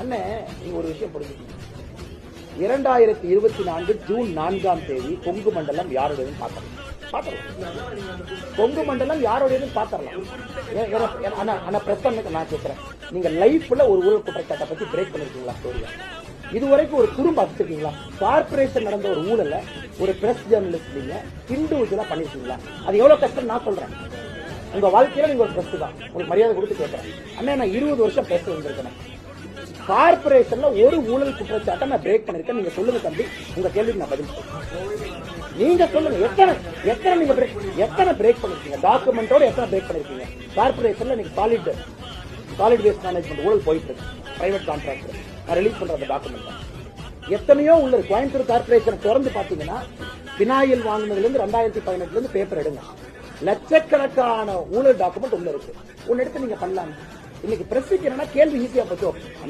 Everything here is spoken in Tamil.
அண்ணன் நீங்க ஒரு விஷயம் புரிஞ்சுக்கணும். 2024 ஜூன் 4ஆம் தேதி கொங்கு மண்டலம் யாருடையதுன்னு பாத்திரலாம். கொங்கு மண்டலம் யாருடையதுன்னு பாத்திரலாம். நான் கேட்கிறேன், நீங்க லைஃப்ல ஒரு ஊழல் குற்றச்சாட்டை பத்தி பிரேக் பண்ணிருக்கீங்களா? ஸ்டோரியா இதுவரைக்கும் ஒரு குறும்பு அடிச்சிருக்கீங்களா? கார்பரேஷன் நடந்த ஒரு ஊழல ஒரு பிரஸ் ஜேர்னலிஸ்ட் நீங்க இண்டிவிஜுவலா பண்ணிருக்கீங்களா? அது எவ்வளவு கஷ்டம் நான் சொல்றேன். உங்க வாழ்க்கையில நீங்க ஒரு பிரஸ் தான், உங்களுக்கு மரியாதை கொடுத்து கேட்கிறேன். அண்ணா நான் 20 வருஷம் பேச வந்திருக்கேன். கார்பரேஷன்ல ஒரு ஊழல் குற்றச்சாட்டை நான் பிரேக் பண்ணிருக்கேன். நீங்க சொல்லுங்க தம்பி, உங்க கேள்விக்கு நான் பதில் சொல்றேன். நீங்க சொல்லுங்க, எத்தனை பிரேக் பண்ணிருக்கீங்க? டாக்குமெண்டோட எத்தனை பிரேக் பண்ணிருக்கீங்க? கார்பரேஷன்ல நீங்க சாலிட் வேஸ்ட் மேனேஜ்மெண்ட் ஊழல் போயிட்டு இருக்கு. பிரைவேட் கான்ட்ராக்டர் நான் ரிலீஸ் பண்ற அந்த டாக்குமெண்ட் எத்தனையோ உள்ள கோயம்புத்தூர் கார்பரேஷன் திறந்து பாத்தீங்கன்னா, பினாயில் வாங்கினதுல இருந்து 2018 இருந்து பேப்பர் எடுங்க, லட்சக்கணக்கான ஊழல் டாக்குமெண்ட் உள்ள இருக்கு. ஒன்னு எடுத்து நீங்க பண்ணலாம். இன்னைக்கு பிரஸ் என்னன்னா கேள்வி ஈஸியா போச்சோ.